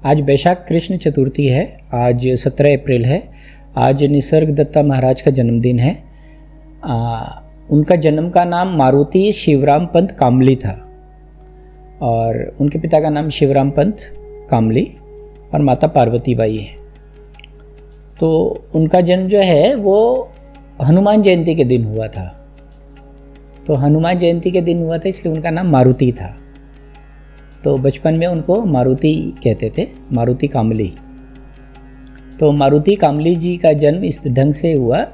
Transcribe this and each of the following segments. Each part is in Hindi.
आज वैशाख कृष्ण चतुर्थी है। आज 17 अप्रैल है। आज निसर्ग दत्ता महाराज का जन्मदिन है। उनका जन्म का नाम मारुति शिवराम पंत कामली था और उनके पिता का नाम शिवराम पंत कामली और माता पार्वती बाई है। तो उनका जन्म जो है वो हनुमान जयंती के दिन हुआ था। तो हनुमान जयंती के दिन हुआ था इसलिए उनका नाम मारुति था। तो बचपन में उनको मारुति कहते थे, मारुति कामली। तो मारुति कामली जी का जन्म इस ढंग से हुआ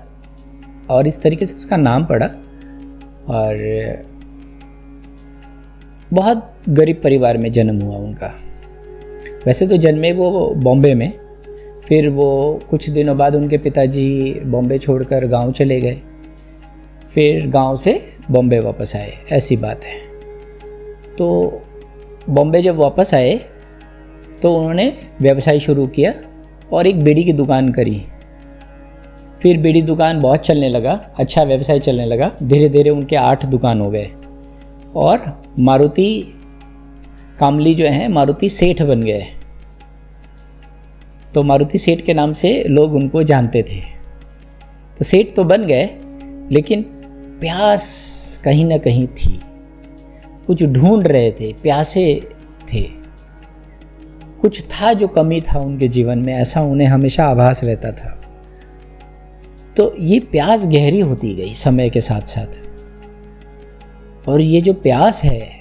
और इस तरीके से उसका नाम पड़ा। और बहुत गरीब परिवार में जन्म हुआ उनका। वैसे तो जन्मे वो बॉम्बे में, फिर वो कुछ दिनों बाद उनके पिताजी बॉम्बे छोड़कर गांव चले गए, फिर गांव से बॉम्बे वापस आए, ऐसी बात है। तो बॉम्बे जब वापस आए तो उन्होंने व्यवसाय शुरू किया और एक बीड़ी की दुकान करी। फिर बीड़ी दुकान बहुत चलने लगा, अच्छा व्यवसाय चलने लगा। धीरे धीरे उनके 8 दुकान हो गए और मारुति कामली जो हैं मारुति सेठ बन गए। तो मारुति सेठ के नाम से लोग उनको जानते थे। तो सेठ तो बन गए लेकिन प्यास कहीं ना कहीं थी, कुछ ढूंढ रहे थे, प्यासे थे, कुछ था जो कमी था उनके जीवन में, ऐसा उन्हें हमेशा आभास रहता था। तो ये प्यास गहरी होती गई समय के साथ साथ। और ये जो प्यास है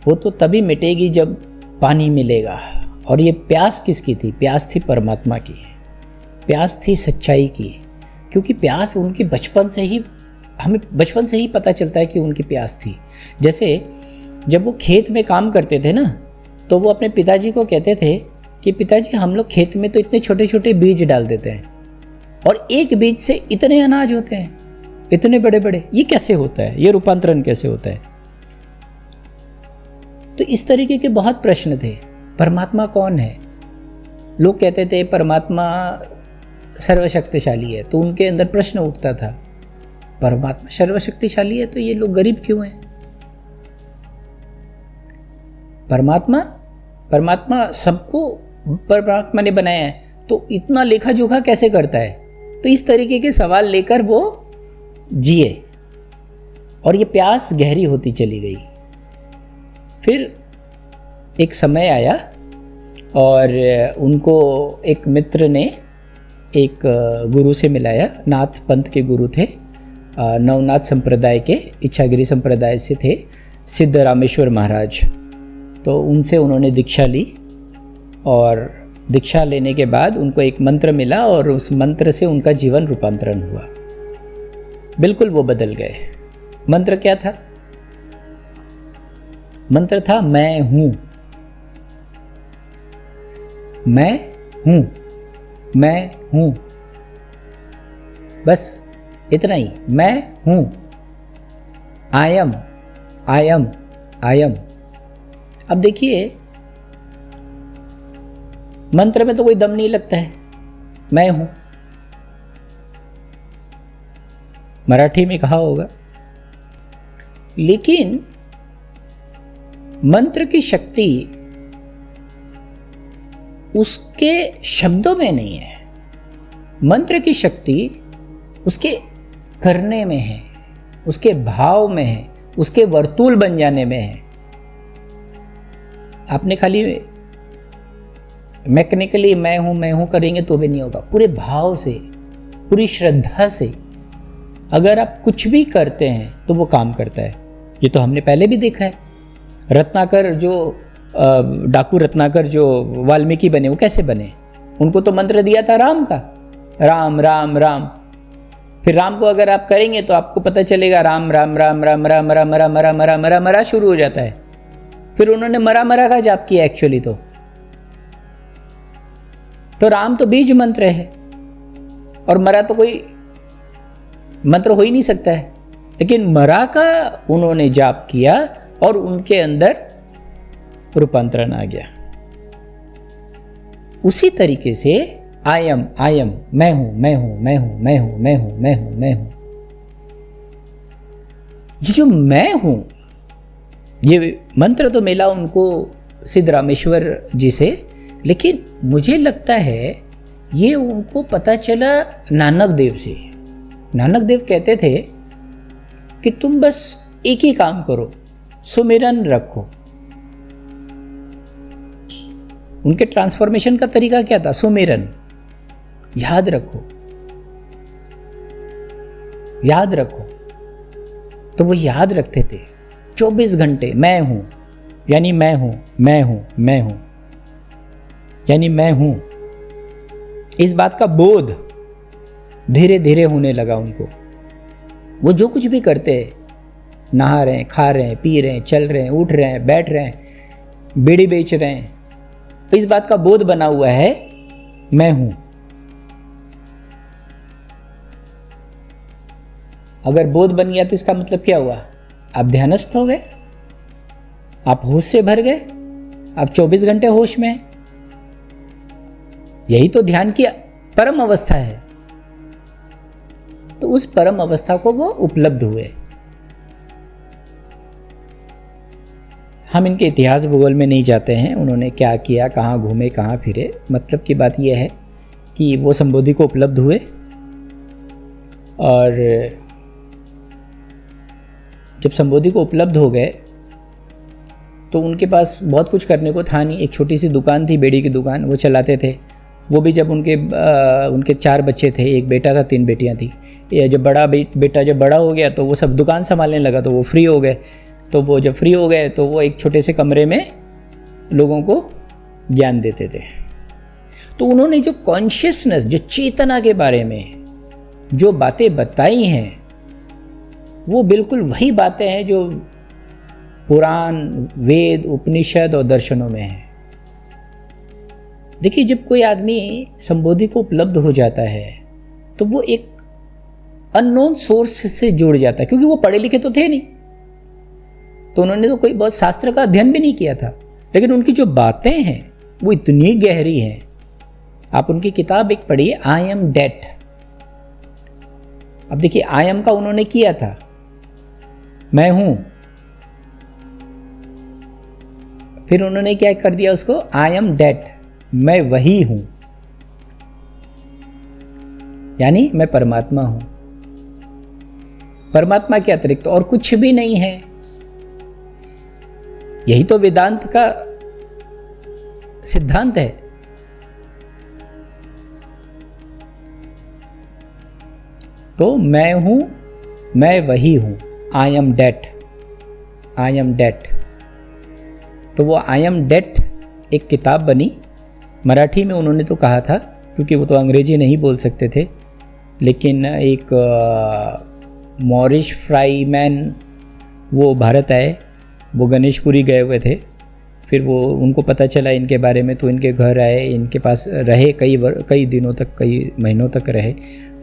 वो तो तभी मिटेगी जब पानी मिलेगा। और ये प्यास किसकी थी? प्यास थी परमात्मा की, प्यास थी सच्चाई की। क्योंकि प्यास उनकी बचपन से ही, हमें बचपन से ही पता चलता है कि उनकी प्यास थी। जैसे जब वो खेत में काम करते थे ना, तो वो अपने पिताजी को कहते थे कि पिताजी हम लोग खेत में तो इतने छोटे छोटे बीज डाल देते हैं और एक बीज से इतने अनाज होते हैं, इतने बड़े बड़े, ये कैसे होता है? ये रूपांतरण कैसे होता है? तो इस तरीके के बहुत प्रश्न थे। परमात्मा कौन है? लोग कहते थे परमात्मा सर्वशक्तिशाली है, तो उनके अंदर प्रश्न उठता था, परमात्मा सर्वशक्तिशाली है तो ये लोग गरीब क्यों हैं? परमात्मा सबको परमात्मा ने बनाया है, तो इतना लेखा जोखा कैसे करता है? तो इस तरीके के सवाल लेकर वो जिए और ये प्यास गहरी होती चली गई। फिर एक समय आया और उनको एक मित्र ने एक गुरु से मिलाया। नाथ पंथ के गुरु थे, नवनाथ संप्रदाय के, इच्छागिरी संप्रदाय से थे सिद्ध रामेश्वर महाराज। तो उनसे उन्होंने दीक्षा ली और दीक्षा लेने के बाद उनको एक मंत्र मिला और उस मंत्र से उनका जीवन रूपांतरण हुआ। बिल्कुल वो बदल गए। मंत्र क्या था? मंत्र था मैं हूं, मैं हूं, मैं हूं, बस इतना ही, मैं हूं। आयम आयम आयम। अब देखिए मंत्र में तो कोई दम नहीं लगता है, मैं हूं। मराठी में कहा होगा। लेकिन मंत्र की शक्ति उसके शब्दों में नहीं है, मंत्र की शक्ति उसके करने में है, उसके भाव में है, उसके वर्तुल बन जाने में है। आपने खाली मैकेनिकली मैं हूं करेंगे तो भी नहीं होगा। पूरे भाव से, पूरी श्रद्धा से अगर आप कुछ भी करते हैं तो वो काम करता है। ये तो हमने पहले भी देखा है। रत्नाकर जो डाकू रत्नाकर जो वाल्मीकि बने, वो कैसे बने? उनको तो मंत्र दिया था राम का, राम राम राम। फिर राम को अगर आप करेंगे तो आपको पता चलेगा राम राम राम राम राम मरा मरा मरा मरा मरा मरा शुरू हो जाता है। फिर उन्होंने मरा मरा का जाप किया एक्चुअली तो राम तो बीज मंत्र है और मरा तो कोई मंत्र हो ही नहीं सकता है। लेकिन मरा का उन्होंने जाप किया और उनके अंदर रूपांतरण आ गया। उसी तरीके से आयम आयम, मैं हूं मैं हूं मैं हूं मैं हूं मैं हूं मैं हूं मैं हूं, ये जो मैं हूं, ये मंत्र तो मिला उनको सिद्धरामेश्वर जी से, लेकिन मुझे लगता है ये उनको पता चला नानक देव से। नानक देव कहते थे कि तुम बस एक ही काम करो, सुमिरन रखो। उनके ट्रांसफॉर्मेशन का तरीका क्या था? सुमिरन। याद रखो, याद रखो। तो वो याद रखते थे 24 घंटे, मैं हूं यानी मैं हूं, मैं हूं, मैं हूं यानी मैं हूं। इस बात का बोध धीरे धीरे होने लगा उनको। वो जो कुछ भी करते हैं, नहा रहे हैं, खा रहे हैं, पी रहे हैं, चल रहे हैं, उठ रहे हैं, बैठ रहे हैं, बीड़ी बेच रहे हैं, इस बात का बोध बना हुआ है, मैं हूं। अगर बोध बन गया तो इसका मतलब क्या हुआ? आप ध्यानस्थ हो गए, आप होश से भर गए, आप 24 घंटे होश में हैं। यही तो ध्यान की परम अवस्था है। तो उस परम अवस्था को वो उपलब्ध हुए। हम इनके इतिहास भूगोल में नहीं जाते हैं, उन्होंने क्या किया, कहाँ घूमे, कहाँ फिरे। मतलब की बात यह है कि वो संबोधि को उपलब्ध हुए और जब संबोधि को उपलब्ध हो गए तो उनके पास बहुत कुछ करने को था नहीं। एक छोटी सी दुकान थी, बेड़ी की दुकान, वो चलाते थे। वो भी जब उनके 4 बच्चे थे, एक बेटा था, 3 बेटियां थी। ये जब बेटा जब बड़ा हो गया तो वो सब दुकान संभालने लगा, तो वो फ्री हो गए। तो वो जब फ्री हो गए तो वो एक छोटे से कमरे में लोगों को ज्ञान देते थे। तो उन्होंने जो कॉन्शियसनेस, जो चेतना के बारे में जो बातें बताई हैं, वो बिल्कुल वही बातें हैं जो पुराण, वेद, उपनिषद और दर्शनों में है। देखिए, जब कोई आदमी संबोधि को उपलब्ध हो जाता है तो वो एक अननोन सोर्स से जुड़ जाता है, क्योंकि वो पढ़े लिखे तो थे नहीं, तो उन्होंने तो कोई बहुत शास्त्र का अध्ययन भी नहीं किया था, लेकिन उनकी जो बातें हैं वो इतनी गहरी हैं। आप उनकी किताब एक पढ़िए, आई एम डेट। अब देखिए, आई एम का उन्होंने किया था, मैं हूं, फिर उन्होंने क्या कर दिया उसको, आई एम डेट, मैं वही हूं, यानी मैं परमात्मा हूं। परमात्मा के अतिरिक्त और कुछ भी नहीं है। यही तो वेदांत का सिद्धांत है। तो मैं हूं, मैं वही हूं, I am date, I am date. तो वो आई एम डेट एक किताब बनी। मराठी में उन्होंने तो कहा था, क्योंकि वो तो अंग्रेजी नहीं बोल सकते थे, लेकिन एक मॉरिश फ्राईमैन वो भारत आए, वो गणेशपुरी गए हुए थे। फिर वो उनको पता चला इनके बारे में, तो इनके घर आए, इनके पास रहे, कई दिनों तक, कई महीनों तक रहे,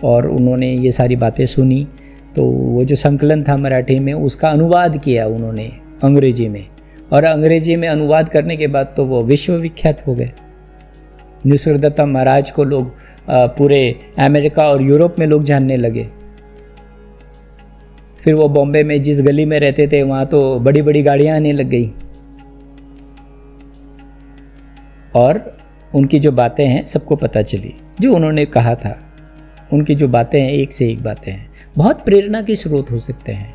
और उन्होंने ये सारी बातें सुनी। तो वो जो संकलन था मराठी में, उसका अनुवाद किया उन्होंने अंग्रेजी में, और अंग्रेजी में अनुवाद करने के बाद तो वो विश्वविख्यात हो गए। निसर्गदत्ता महाराज को लोग पूरे अमेरिका और यूरोप में लोग जानने लगे। फिर वो बॉम्बे में जिस गली में रहते थे वहाँ तो बड़ी बड़ी गाड़ियाँ आने लग गई, और उनकी जो बातें हैं सबको पता चली, जो उन्होंने कहा था। उनकी जो बातें हैं एक से एक बातें हैं, बहुत प्रेरणा के स्रोत हो सकते हैं।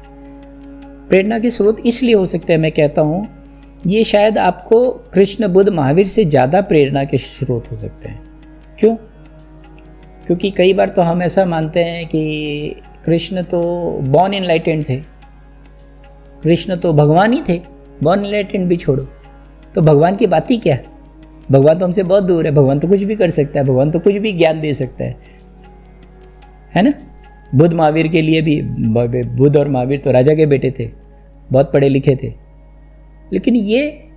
प्रेरणा के स्रोत इसलिए हो सकते हैं, मैं कहता हूँ ये शायद आपको कृष्ण, बुद्ध, महावीर से ज़्यादा प्रेरणा के स्रोत हो सकते हैं। क्यों? क्योंकि कई बार तो हम ऐसा मानते हैं कि कृष्ण तो बॉर्न इनलाइटेंड थे, कृष्ण तो भगवान ही थे, बॉर्न इनलाइटेंड भी छोड़ो, तो भगवान की बात ही क्या? भगवान तो हमसे बहुत दूर है, भगवान तो कुछ भी कर सकता है, भगवान तो कुछ भी ज्ञान दे सकता है ना? बुद्ध महावीर के लिए भी, बुद्ध और महावीर तो राजा के बेटे थे, बहुत पढ़े लिखे थे, लेकिन ये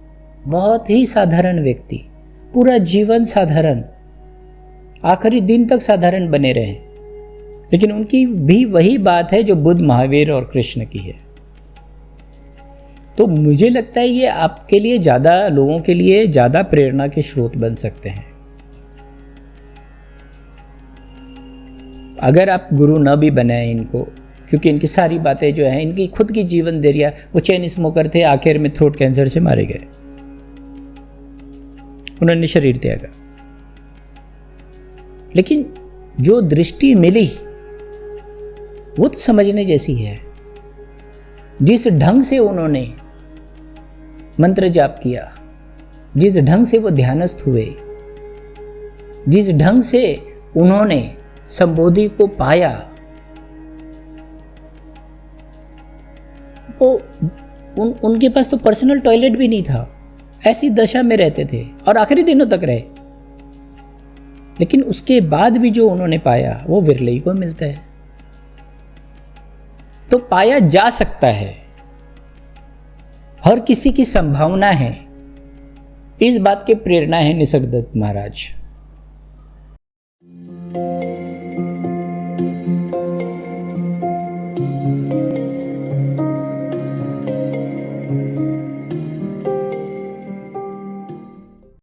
बहुत ही साधारण व्यक्ति, पूरा जीवन साधारण, आखिरी दिन तक साधारण बने रहे, लेकिन उनकी भी वही बात है जो बुद्ध, महावीर और कृष्ण की है। तो मुझे लगता है ये आपके लिए ज़्यादा, लोगों के लिए ज़्यादा प्रेरणा के स्रोत बन सकते हैं। अगर आप गुरु न भी बनाए इनको, क्योंकि इनकी सारी बातें जो हैं, इनकी खुद की जीवन दरिया, वो चेन स्मोकर थे, आखिर में थ्रोट कैंसर से मारे गए। उन्होंने शरीर त्यागा। लेकिन जो दृष्टि मिली वो तो समझने जैसी है। जिस ढंग से उन्होंने मंत्र जाप किया, जिस ढंग से वो ध्यानस्थ हुए, जिस ढंग से उन्होंने संबोधि को पाया, वो उनके पास तो पर्सनल टॉयलेट भी नहीं था, ऐसी दशा में रहते थे और आखिरी दिनों तक रहे। लेकिन उसके बाद भी जो उन्होंने पाया वो विरले ही को मिलता है। तो पाया जा सकता है, हर किसी की संभावना है, इस बात की प्रेरणा है निसर्गदत्त महाराज।